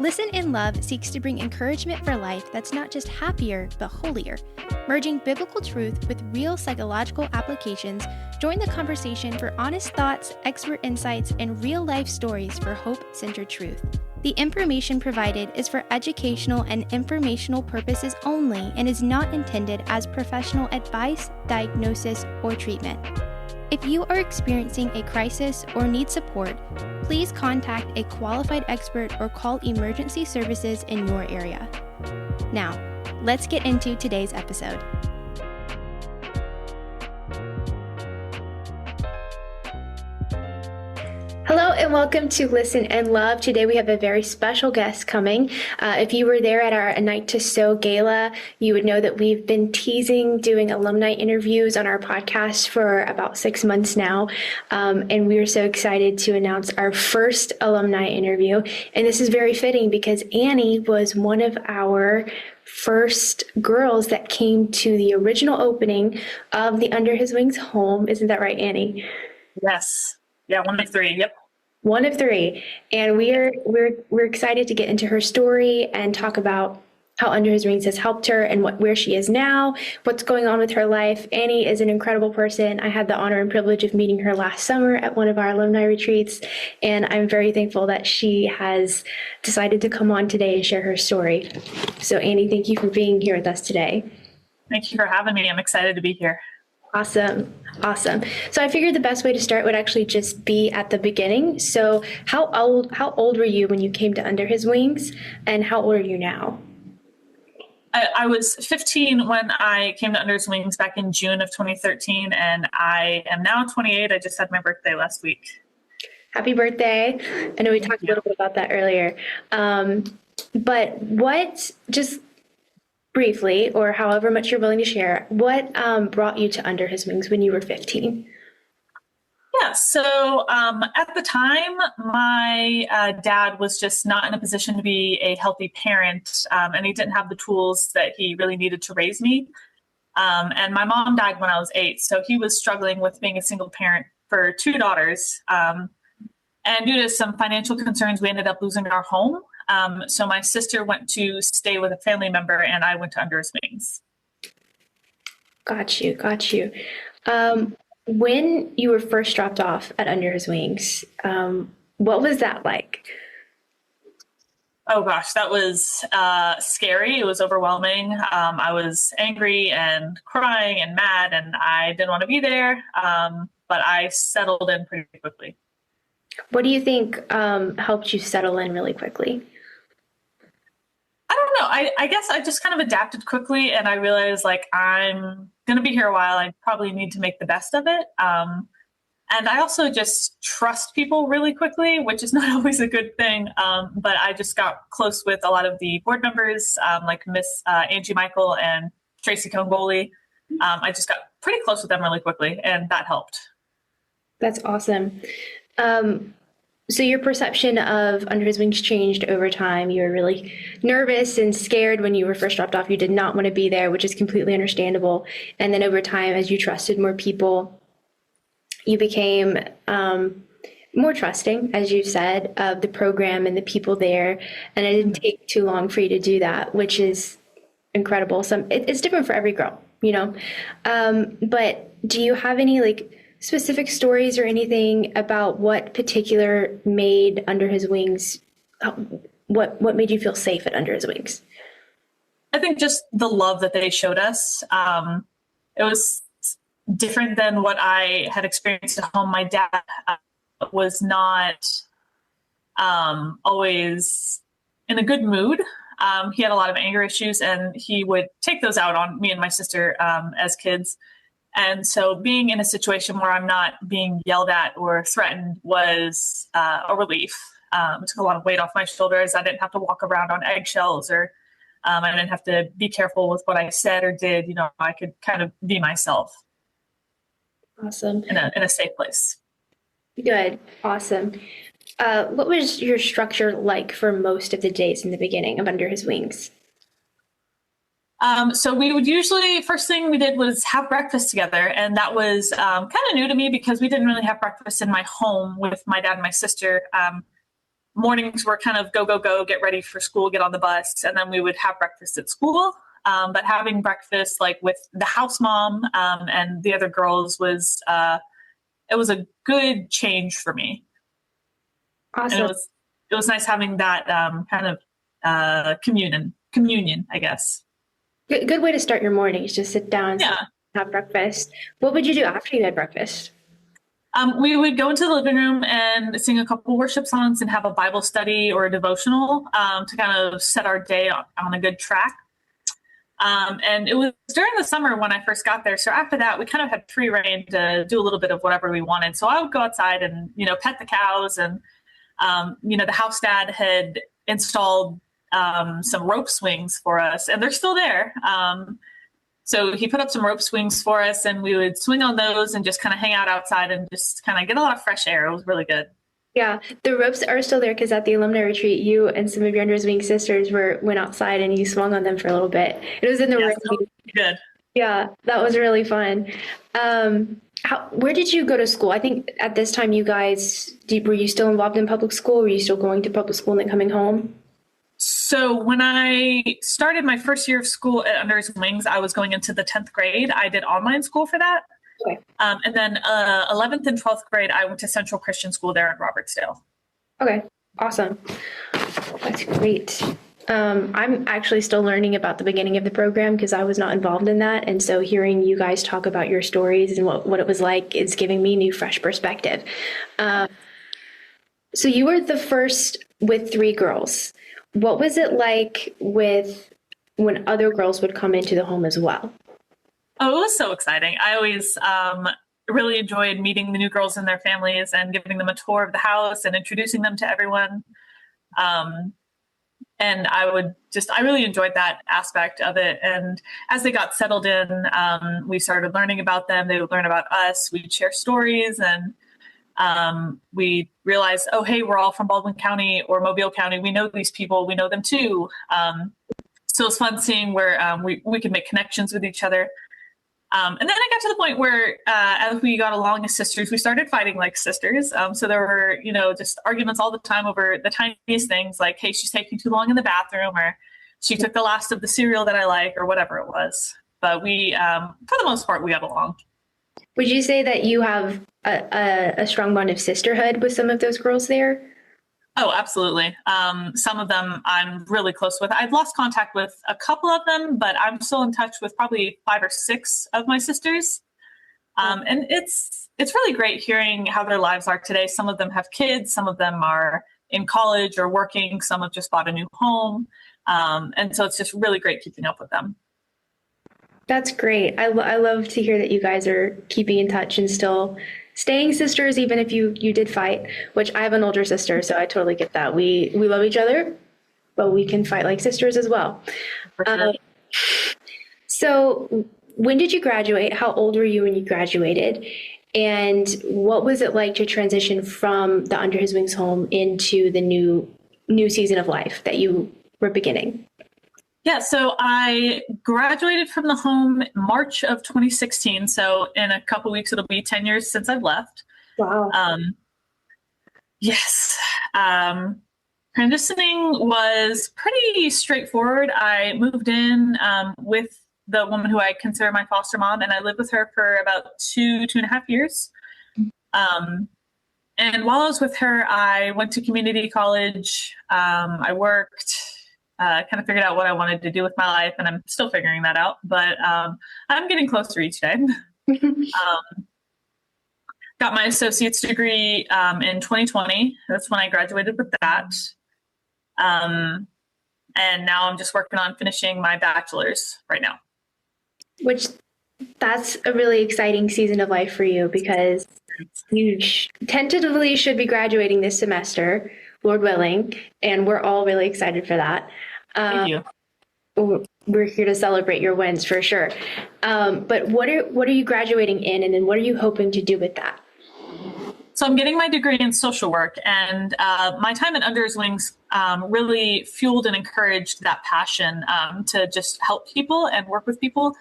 Listen and Love seeks to bring encouragement for life that's not just happier, but holier. Merging biblical truth with real psychological applications, join the conversation for honest thoughts, expert insights, and real-life stories for hope-centered truth. The information provided is for educational and informational purposes only and is not intended as professional advice, diagnosis, or treatment. If you are experiencing a crisis or need support, please contact a qualified expert or call emergency services in your area. Now, let's get into today's episode. Hello and welcome to Listen and Love. Today we have a very special guest coming. If you were there at our A Night to Sew gala, you would know that we've been teasing doing alumni interviews on our podcast for about 6 months now. And we are so excited to announce our first alumni interview. And this is very fitting because Annie was one of our first girls that came to the original opening of the Under His Wings home. Isn't that right, Annie? Yes. Yeah, one of three. Yep. One of three. And we're excited to get into her story and talk about how Under His Wings has helped her and where she is now, what's going on with her life. Annie is an incredible person. I had the honor and privilege of meeting her last summer at one of our alumni retreats, and I'm very thankful that she has decided to come on today and share her story. So Annie, thank you for being here with us today. Thank you for having me. I'm excited to be here. Awesome. So I figured the best way to start would actually just be at the beginning. So how old were you when you came to Under His Wings, and how old are you now? I was 15 when I came to Under His Wings back in June of 2013, and I am now 28. I just had my birthday last week. Happy birthday. I know we talked a little bit about that earlier. But what, just briefly, or however much you're willing to share, what brought you to Under His Wings when you were 15? Yeah, so at the time, my dad was just not in a position to be a healthy parent, and he didn't have the tools that he really needed to raise me. And my mom died when I was 8, so he was struggling with being a single parent for 2 daughters. And due to some financial concerns, we ended up losing our home. So my sister went to stay with a family member, and I went to Under His Wings. Got you. When you were first dropped off at Under His Wings, what was that like? Oh gosh, that was scary. It was overwhelming. I was angry and crying and mad, and I didn't want to be there. But I settled in pretty quickly. What do you think helped you settle in really quickly? I don't know. I guess I just kind of adapted quickly, and I realized I'm going to be here a while. I probably need to make the best of it. And I also just trust people really quickly, which is not always a good thing. But I just got close with a lot of the board members, like Miss Angie Michael and Tracy Congoli. I just got pretty close with them really quickly, and that helped. That's awesome. So your perception of Under His Wings changed over time. You were really nervous and scared when you were first dropped off. You did not want to be there, which is completely understandable. And then over time, as you trusted more people, you became more trusting, as you said, of the program and the people there. And it didn't take too long for you to do that, which is incredible. It's different for every girl, But do you have any specific stories or anything about what particular made Under His Wings, what made you feel safe at Under His Wings? I think just the love that they showed us. It was different than what I had experienced at home. My dad was not always in a good mood. He had a lot of anger issues, and he would take those out on me and my sister as kids. And so being in a situation where I'm not being yelled at or threatened was a relief. It took a lot of weight off my shoulders. I didn't have to walk around on eggshells, or I didn't have to be careful with what I said or did. I could kind of be myself. Awesome. In a safe place. Good. Awesome. What was your structure like for most of the days in the beginning of Under His Wings? So we would usually, first thing we did was have breakfast together. And that was kind of new to me because we didn't really have breakfast in my home with my dad and my sister. mornings were kind of go, go, go, get ready for school, get on the bus, and then we would have breakfast at school. But having breakfast like with the house mom and the other girls was it was a good change for me. Awesome. And it was nice having that kind of communion, I guess. Good way to start your mornings. Just sit down, have breakfast. What would you do after you had breakfast? We would go into the living room and sing a couple worship songs and have a Bible study or a devotional to kind of set our day on a good track. And it was during the summer when I first got there. So after that, we kind of had free reign to do a little bit of whatever we wanted. So I would go outside and, pet the cows. And, the house dad had installed some rope swings for us, and they're still there. So he put up some rope swings for us, and we would swing on those and just kind of hang out outside and just kind of get a lot of fresh air. It was really good. Yeah, the ropes are still there because at the alumni retreat, you and some of your Under His Wings sisters went outside and you swung on them for a little bit. It was in the rain. Good. Yeah, that was really fun. Where did you go to school? I think at this time you guys, were you still involved in public school? Were you still going to public school and then coming home? So when I started my first year of school at Under His Wings, I was going into the 10th grade. I did online school for that. Okay. And then 11th and 12th grade, I went to Central Christian School there in Robertsdale. Okay, awesome. That's great. I'm actually still learning about the beginning of the program because I was not involved in that. And so hearing you guys talk about your stories and what it was like is giving me new, fresh perspective. So you were the first with 3 girls. What was it like when other girls would come into the home as well? Oh, it was so exciting. I always really enjoyed meeting the new girls and their families and giving them a tour of the house and introducing them to everyone. And I really enjoyed that aspect of it. And as they got settled in, we started learning about them. They would learn about us. We'd share stories, and we realized, oh, hey, we're all from Baldwin County or Mobile County. We know these people. We know them too. So it's fun seeing where we could make connections with each other. And then I got to the point where as we got along as sisters, we started fighting like sisters. So there were, just arguments all the time over the tiniest things like, hey, she's taking too long in the bathroom, or she took the last of the cereal that I like, or whatever it was. But we, for the most part, we got along. Would you say that you have a strong bond of sisterhood with some of those girls there? Oh, absolutely. Some of them I'm really close with. I've lost contact with a couple of them, but I'm still in touch with probably 5 or 6 of my sisters. And it's really great hearing how their lives are today. Some of them have kids. Some of them are in college or working. Some have just bought a new home. And so it's just really great keeping up with them. That's great. I love to hear that you guys are keeping in touch and still staying sisters, even if you did fight, which I have an older sister, so I totally get that. We love each other, but we can fight like sisters as well. For sure. So when did you graduate? How old were you when you graduated? And what was it like to transition from the Under His Wings home into the new season of life that you were beginning? Yeah, so I graduated from the home March of 2016. So in a couple weeks, it'll be 10 years since I've left. Wow. Yes. Transitioning was pretty straightforward. I moved in with the woman who I consider my foster mom, and I lived with her for about 2.5 years. And while I was with her, I went to community college. I worked. Kind of figured out what I wanted to do with my life, and I'm still figuring that out, but I'm getting closer each day. Got my associate's degree in 2020. That's when I graduated with that. And now I'm just working on finishing my bachelor's right now. That's a really exciting season of life for you because you tentatively should be graduating this semester, Lord willing, and we're all really excited for that. Thank you. We're here to celebrate your wins for sure. But what are you graduating in, and then what are you hoping to do with that? So I'm getting my degree in social work, and my time at Under His Wings really fueled and encouraged that passion to just help people and work with people.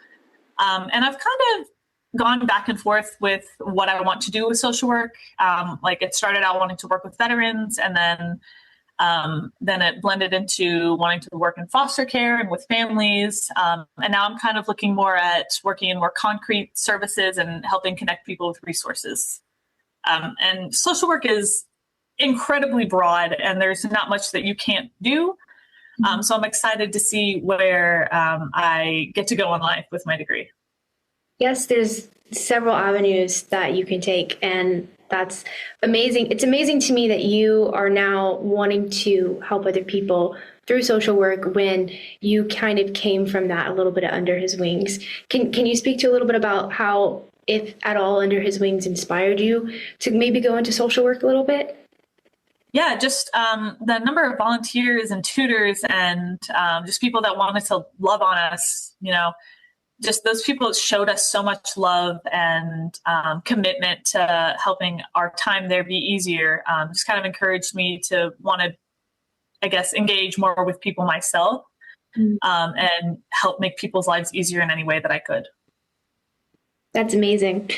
And I've kind of gone back and forth with what I want to do with social work. Like it started out wanting to work with veterans, and then Then it blended into wanting to work in foster care and with families. And now I'm kind of looking more at working in more concrete services and helping connect people with resources. And social work is incredibly broad, and there's not much that you can't do. So I'm excited to see where I get to go in life with my degree. Yes, there's several avenues that you can take, and that's amazing. It's amazing to me that you are now wanting to help other people through social work when you kind of came from that a little bit under his wings. Can you speak to a little bit about how, if at all, Under His Wings inspired you to maybe go into social work a little bit? Yeah, just the number of volunteers and tutors and just people that wanted to love on us, just those people showed us so much love and commitment to helping our time there be easier. Just kind of encouraged me to want to, I guess, engage more with people myself and help make people's lives easier in any way that I could. That's amazing.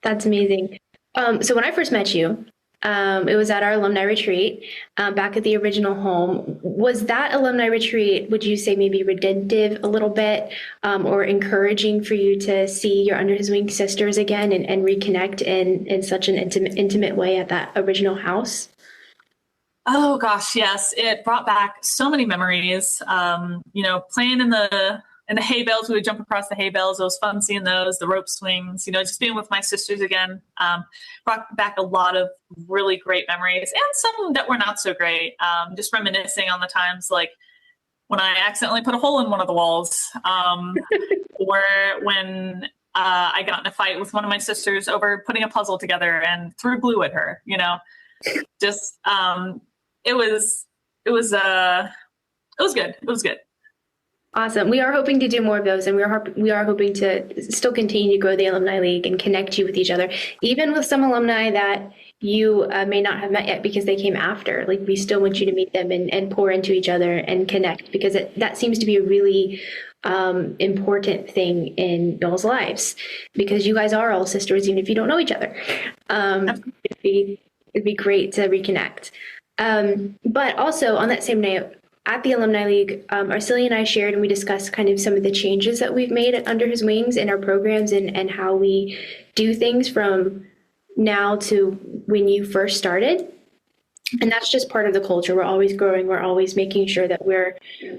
That's amazing. So when I first met you, it was at our alumni retreat back at the original home. Was that alumni retreat, would you say, maybe redemptive a little bit, or encouraging for you to see your Under His Wing sisters again and reconnect in such an intimate way at that original house? Oh gosh, yes. It brought back so many memories. Playing in the hay bales, we would jump across the hay bales. It was fun seeing those, the rope swings, just being with my sisters again, brought back a lot of really great memories and some that were not so great. Just reminiscing on the times like when I accidentally put a hole in one of the walls, or when I got in a fight with one of my sisters over putting a puzzle together and threw glue at her, just, it was good. It was good. Awesome. We are hoping to do more of those, and we are hoping to still continue to grow the Alumni League and connect you with each other, even with some alumni that you may not have met yet because they came after. Like, we still want you to meet them and pour into each other and connect, because that seems to be a really important thing in y'all's lives, because you guys are all sisters, even if you don't know each other. It'd be great to reconnect. But also on that same note, at the Alumni League, Arcelia and I shared and we discussed kind of some of the changes that we've made at Under His Wings in our programs and how we do things from now to when you first started. And that's just part of the culture. We're always growing. We're always making sure that we're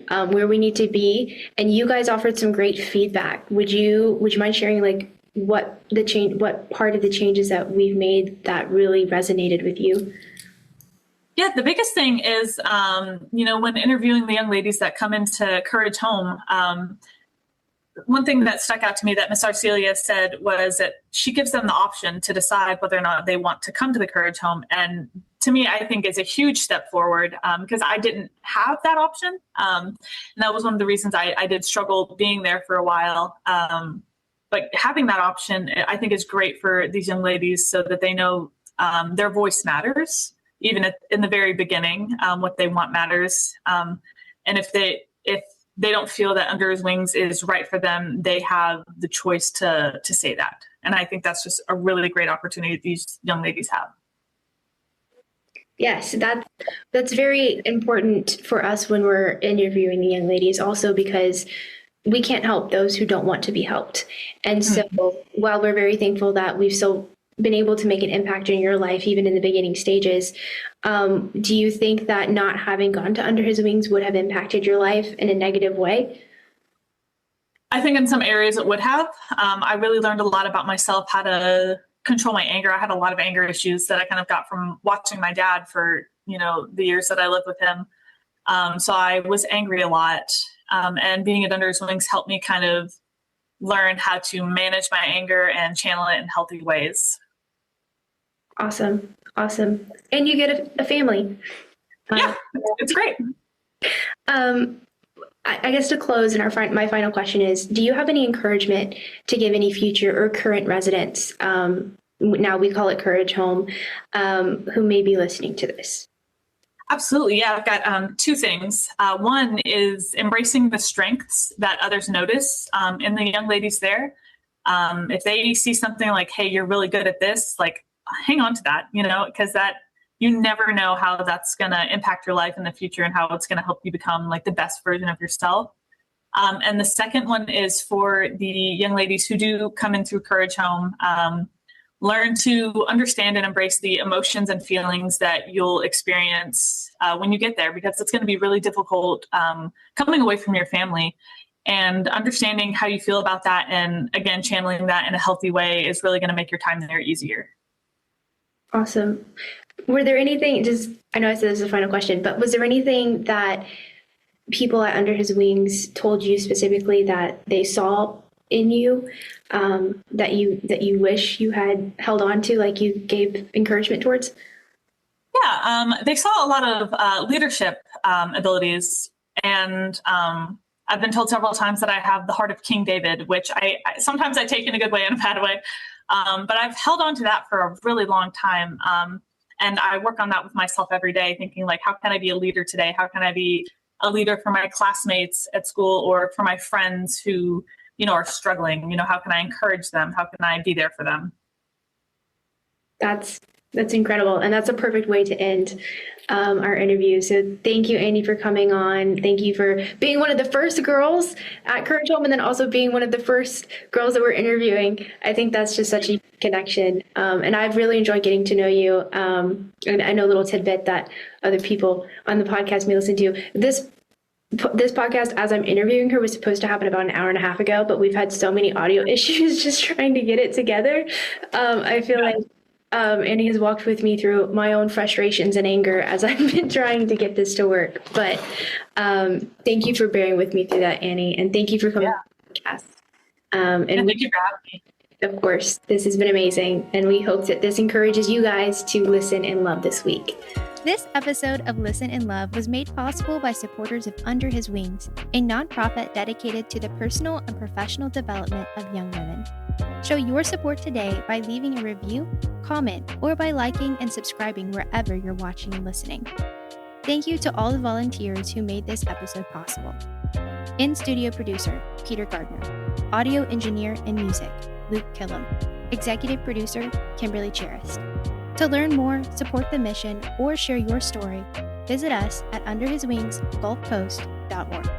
where we need to be. And you guys offered some great feedback. Would you mind sharing like what part of the changes that we've made that really resonated with you? Yeah, the biggest thing is, when interviewing the young ladies that come into Courage Home, one thing that stuck out to me that Miss Arcelia said was that she gives them the option to decide whether or not they want to come to the Courage Home. And to me, I think is a huge step forward, because I didn't have that option. And that was one of the reasons I did struggle being there for a while. But having that option, I think, is great for these young ladies so that they know their voice matters. Even in the very beginning, what they want matters. And if they don't feel that Under His Wings is right for them, they have the choice to say that. And I think that's just a really great opportunity these young ladies have. Yes, that's very important for us when we're interviewing the young ladies, also because we can't help those who don't want to be helped. And so while we're very thankful that we've still been able to make an impact in your life, even in the beginning stages, do you think that not having gone to Under His Wings would have impacted your life in a negative way? I think in some areas it would have. I really learned a lot about myself, how to control my anger. I had a lot of anger issues that I kind of got from watching my dad for, the years that I lived with him. So I was angry a lot. And being at Under His Wings helped me kind of learn how to manage my anger and channel it in healthy ways. Awesome. And you get a family. Yeah, it's great. I guess to close, and my final question is, do you have any encouragement to give any future or current residents, now we call it Courage Home, who may be listening to this? Absolutely. Yeah, I've got two things. One is embracing the strengths that others notice in the young ladies there. If they see something like, hey, you're really good at this, like, hang on to that, because that you never know how that's going to impact your life in the future and how it's going to help you become like the best version of yourself. And the second one is for the young ladies who do come in through Courage Home. Learn to understand and embrace the emotions and feelings that you'll experience when you get there, because it's going to be really difficult coming away from your family, and understanding how you feel about that. And again, channeling that in a healthy way is really going to make your time there easier. Awesome. Were there anything, I know I said this is the final question, but was there anything that people at Under His Wings told you specifically that they saw in you, that you wish you had held on to, like you gave encouragement towards? Yeah, they saw a lot of leadership abilities, and I've been told several times that I have the heart of King David, which I sometimes I take in a good way and a bad way, but I've held on to that for a really long time, and I work on that with myself every day, thinking like, how can I be a leader today? How can I be a leader for my classmates at school or for my friends who are struggling? How can I encourage them? How can I be there for them? That's incredible. And that's a perfect way to end our interview. So thank you, Annie, for coming on. Thank you for being one of the first girls at Courage Home, and then also being one of the first girls that we're interviewing. I think that's just such a connection. And I've really enjoyed getting to know you. And I know a little tidbit that other people on the podcast may listen to. This podcast, as I'm interviewing her, was supposed to happen about an hour and a half ago, but we've had so many audio issues just trying to get it together. I feel like Annie has walked with me through my own frustrations and anger as I've been trying to get this to work. But thank you for bearing with me through that, Annie, and thank you for coming on the podcast. And thank you for having me. Of course, this has been amazing, and we hope that this encourages you guys to listen and love this week. This episode of Listen and Love was made possible by supporters of Under His Wings, a nonprofit dedicated to the personal and professional development of young women. Show your support today by leaving a review, comment, or by liking and subscribing wherever you're watching and listening. Thank you to all the volunteers who made this episode possible. In-studio producer, Peter Gardner. Audio engineer and music, Luke Killam. Executive producer, Kimberly Cheris. To learn more, support the mission, or share your story, visit us at underhiswingsgulfcoast.org.